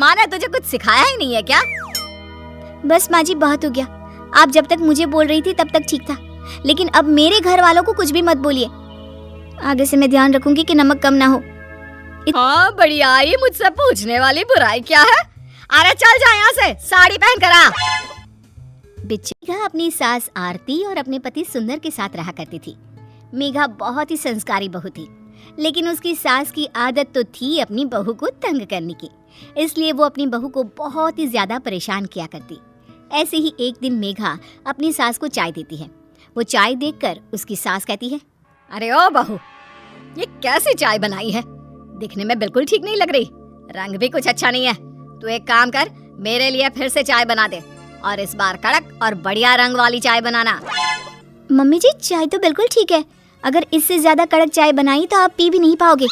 माँ ने तुझे कुछ सिखाया ही नहीं है क्या? बस माँ जी बहुत हो गया। आप जब तक मुझे बोल रही थी तब तक ठीक था, लेकिन अब मेरे घर वालों को कुछ भी मत बोलिए। आगे से मैं ध्यान रखूंगी कि नमक कम ना हो। हाँ बढ़िया, ये मुझसे पूछने वाली बुराई क्या है? अरे चल जा यहाँ से, साड़ी पहन कर आ। मेघा अपनी सास आरती और अपने पति सुंदर के साथ रहा करती थी। मेघा बहुत ही संस्कारी बहू थी, लेकिन उसकी सास की आदत तो थी अपनी बहू को तंग करने की, इसलिए वो अपनी बहू को बहुत ही ज्यादा परेशान किया करती। ऐसे ही एक दिन मेघा अपनी सास को चाय देती है। वो चाय देखकर उसकी सास कहती है, अरे ओ बहू, ये कैसी चाय बनाई है? दिखने में बिल्कुल ठीक नहीं लग रही, रंग भी कुछ अच्छा नहीं है। तू एक काम कर, मेरे लिए फिर से चाय बना दे, और इस बार कड़क और बढ़िया रंग वाली चाय बनाना। मम्मी जी चाय तो बिल्कुल ठीक है, अगर इससे ज्यादा कड़क चाय बनाई तो आप पी भी नहीं पाओगे।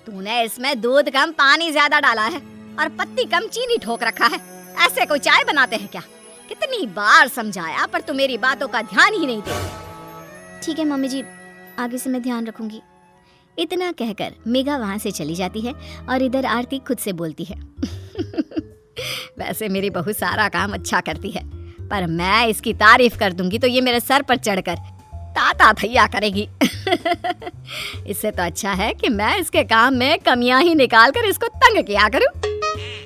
तूने इसमें दूध कम पानी ज्यादा डाला है और पत्ती कम चीनी ठोक रखा है। ऐसे कोई चाय बनाते हैं क्या? कितनी बार समझाया पर तू मेरी बातों का ध्यान ही नहीं देती। ठीक है मम्मी जी, आगे से मैं ध्यान रखूंगी। इतना कहकर मेघा वहाँ से चली जाती है और इधर आरती खुद से बोलती है, वैसे मेरी बहू सारा काम अच्छा करती है, पर मैं इसकी तारीफ कर दूंगी तो ये मेरे सर पर चढ़कर ताता थैया करेगी। इससे तो अच्छा है कि मैं इसके काम में कमियां ही निकाल कर इसको तंग किया करूं।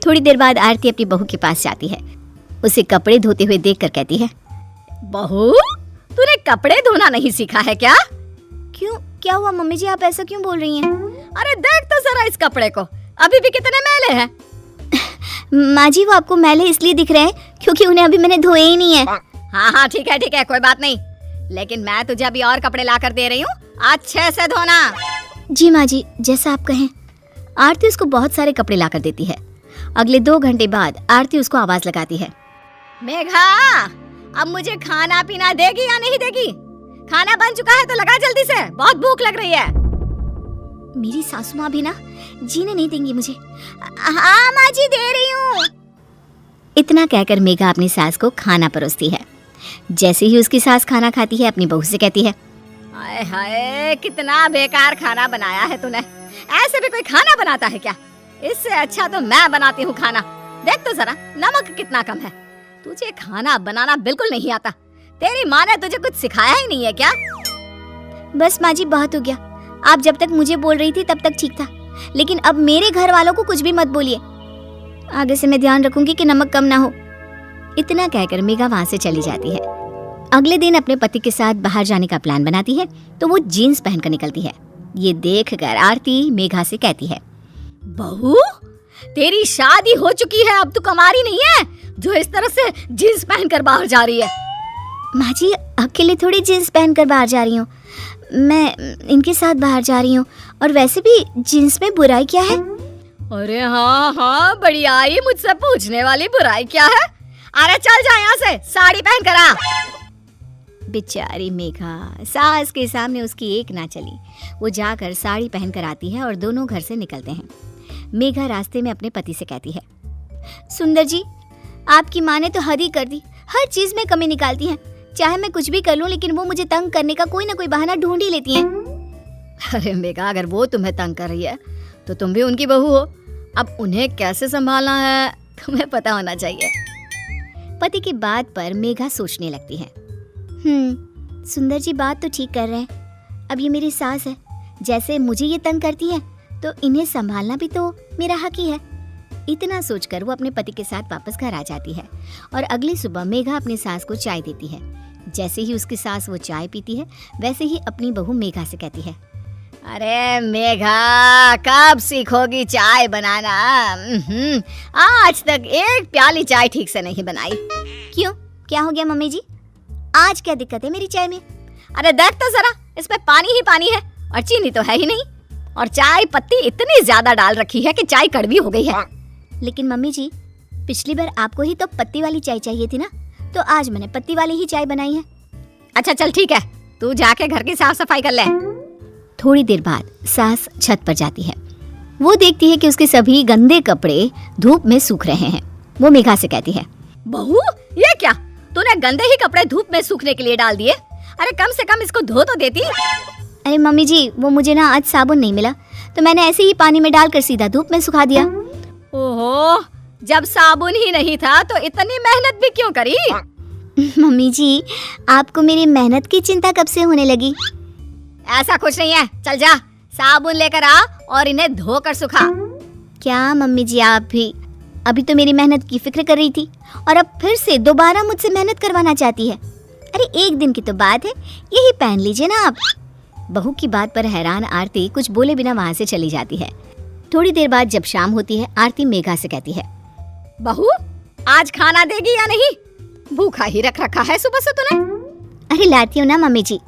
थोड़ी देर बाद आरती अपनी बहू के पास जाती है। उसे कपड़े धोते हुए देखकर कहती है, बहू तूने कपड़े धोना नहीं सीखा है क्या? क्यों, क्या हुआ मम्मी जी, आप ऐसा क्यों बोल रही हैं? अरे देख तो जरा इस कपड़े को, अभी भी कितने मैले हैं। माँ जी वो आपको मैले इसलिए दिख रहे हैं क्योंकि उन्हें अभी मैंने धोए ही नहीं है। हाँ ठीक है कोई बात नहीं, लेकिन मैं तुझे अभी और कपड़े ला कर दे रही हूँ, अच्छे से धोना। जी माँ जी, जैसा आप कहें। आरती उसको बहुत सारे कपड़े ला कर देती है। अगले 2 घंटे बाद आरती उसको आवाज लगाती है, मेघा अब मुझे खाना पीना देगी या नहीं देगी? खाना बन चुका है तो लगा जल्दी से, बहुत भूख लग रही है। मेरी सासू माँ भी ना जीने नहीं देंगी मुझे। हाँ माँ जी दे रही हूँ। इतना कहकर मेघा अपनी सास को खाना परोसती है। जैसे ही उसकी सास खाना खाती है अपनी बहू से कहती है, हाय हाय कितना बेकार खाना बनाया है तूने, ऐसे भी कोई खाना बनाता है क्या? इससे अच्छा तो मैं बनाती हूँ खाना, देख तो जरा नमक कितना कम है। तुझे खाना बनाना बिल्कुल नहीं आता, तेरी माँ ने तुझे कुछ सिखाया ही नहीं है क्या? बस माँ जी बहुत हो गया। आप जब तक मुझे बोल रही थी तब तक ठीक था, लेकिन अब मेरे घर वालों को कुछ भी मत बोलिए। आगे से मैं ध्यान रखूंगी कि नमक कम ना हो। इतना कहकर मेघा वहाँ से चली जाती है। अगले दिन अपने पति के साथ बाहर जाने का प्लान बनाती है तो वो जीन्स पहनकर निकलती है। ये देखकर आरती मेघा से कहती है, बहू तेरी शादी हो चुकी है, अब तू कुंवारी नहीं है जो इस तरह से जीन्स पहनकर बाहर जा रही है। माँ जी अकेले थोड़ी जीन्स पहनकर बाहर जा रही हूँ, मैं इनके साथ बाहर जा रही हूँ, और वैसे भी जीन्स में बुराई क्या है? अरे हाँ बढ़िया, ये मुझसे पूछने वाली बुराई क्या है? अरे चल जा यहाँ से, साड़ी पहन कर आ। बेचारी मेघा, सास के सामने उसकी एक ना चली। वो जाकर साड़ी पहनकर आती है और दोनों घर से निकलते हैं। मेघा रास्ते में अपने पति से कहती है, सुंदर जी आपकी माँ ने तो हद ही कर दी, हर चीज में कमी निकालती हैं। चाहे मैं कुछ भी कर लूं लेकिन वो मुझे तंग करने का कोई ना कोई बहाना ढूंढ ही लेती हैं। अरे मेघा अगर वो तुम्हें तंग कर रही है तो तुम भी उनकी बहू हो, अब उन्हें कैसे संभालना है तुम्हें पता होना चाहिए। पति की बात पर मेघा सोचने लगती है, सुंदर जी बात तो ठीक कर रहे हैं। अब ये मेरी सास है, जैसे मुझे ये तंग करती है तो इन्हें संभालना भी तो मेरा हक ही है। इतना सोचकर वो अपने पति के साथ वापस घर आ जाती है और अगली सुबह मेघा अपनी सास को चाय देती है। जैसे ही उसकी सास वो चाय पीती है वैसे ही अपनी बहू मेघा से कहती है, अरे मेघा कब सीखोगी चाय बनाना? आज तक एक प्याली चाय ठीक से नहीं बनाई। क्यों, क्या हो गया मम्मी जी? आज क्या दिक्कत है मेरी चाय में? अरे देख तो जरा, इसमें पानी ही पानी है और चीनी तो है ही नहीं, और चाय पत्ती इतनी ज्यादा डाल रखी है कि चाय कड़वी हो गई है। लेकिन मम्मी जी पिछली बार आपको ही तो पत्ती वाली चाय चाहिए थी ना, तो आज मैंने पत्ती वाली ही चाय बनाई है। अच्छा चल ठीक है, तू जाके घर की साफ सफाई कर ले। थोड़ी देर बाद सास छत पर जाती है। वो देखती है कि उसके सभी गंदे कपड़े धूप में सूख रहे हैं। वो मेघा से कहती है, बहू ये क्या, तूने गंदे ही कपड़े धूप में सूखने के लिए डाल दिए? अरे कम से कम इसको धो तो देती। अरे मम्मी जी वो मुझे ना आज साबुन नहीं मिला तो मैंने ऐसे ही पानी में डालकर सीधा धूप में सुखा दिया। ओहो जब साबुन ही नहीं था तो इतनी मेहनत भी क्यों करी? मम्मी जी, आपको मेरी मेहनत की चिंता कब से होने लगी? ऐसा कुछ नहीं है, चल जा साबुन लेकर आ और इन्हें धोकर सुखा। क्या मम्मी जी, आप भी अभी तो मेरी मेहनत की फिक्र कर रही थी और अब फिर से दोबारा मुझसे मेहनत करवाना चाहती है। अरे एक दिन की तो बात है, यही पहन लीजिए ना आप। बहू की बात पर हैरान आरती कुछ बोले बिना वहाँ से चली जाती है। थोड़ी देर बाद जब शाम होती है, आरती मेघा से कहती है, बहू आज खाना देगी या नहीं? भूखा ही रख रखा है सुबह से तूने। अरे लाती हूँ ना मम्मी जी।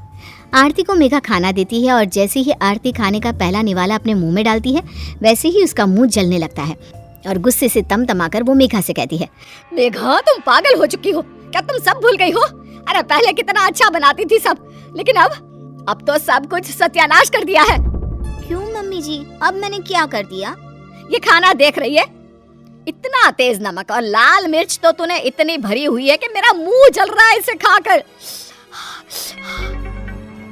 आरती को मेघा खाना देती है और जैसे ही आरती खाने का पहला निवाला अपने मुंह में डालती है, वैसे ही उसका मुंह जलने लगता है और गुस्से से तमतमाकर वो मेघा से कहती है, मेघा तुम पागल हो चुकी हो क्या? तुम सब भूल गई हो? अरे पहले कितना अच्छा बनाती थी सब, लेकिन अब तो सब कुछ सत्यानाश कर दिया है। क्यों मम्मी जी, अब मैंने क्या कर दिया? ये खाना देख रही है, इतना तेज नमक और लाल मिर्च तो तूने इतनी भरी हुई है कि मेरा मुंह जल रहा है इसे खाकर।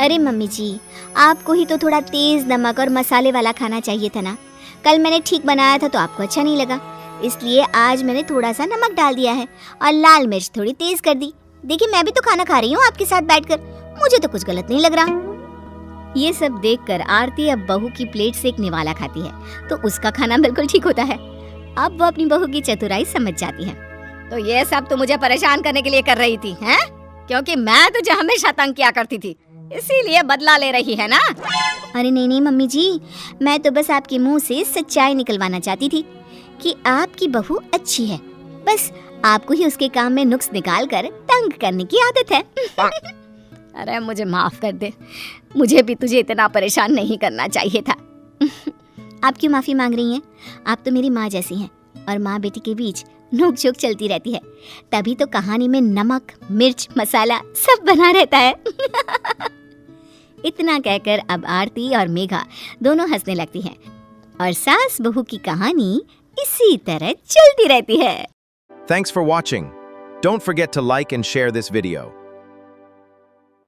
अरे मम्मी जी, आपको ही तो थोड़ा तेज नमक और मसाले वाला खाना चाहिए था ना। कल मैंने ठीक बनाया था तो आपको अच्छा नहीं लगा, इसलिए आज मैंने थोड़ा सा नमक डाल दिया है और लाल मिर्च थोड़ी तेज कर दी। देखिए मैं भी तो खाना खा रही हूँ आपके साथ बैठकर, मुझे तो कुछ गलत नहीं लग रहा। ये सब देखकर आरती अब बहू की प्लेट से एक निवाला खाती है तो उसका खाना बिल्कुल ठीक होता है। अब वो अपनी बहू की चतुराई समझ जाती है। तो ये सब तो मुझे परेशान करने के लिए कर रही थी, हैं? क्योंकि मैं तुझे हमेशा तंग किया करती थी, इसीलिए बदला ले रही है ना? अरे नहीं नहीं मम्मी जी, मैं तो बस आपके मुंह से सच्चाई निकलवाना चाहती थी कि आपकी बहू अच्छी है, बस आपको ही उसके काम में नुक्स निकाल कर तंग करने की आदत है। अरे मुझे माफ कर दे, मुझे भी तुझे इतना परेशान नहीं करना चाहिए था। आप क्यों माफी मांग रही हैं? आप तो मेरी माँ जैसी हैं और माँ बेटी के बीच नोक झोंक चलती रहती है, तभी तो कहानी में नमक मिर्च मसाला सब बना रहता है। इतना कहकर अब आरती और मेघा दोनों हंसने लगती हैं और सास बहू की कहानी इसी तरह चलती रहती है। Thanks for watching. Don't forget to like and share this video.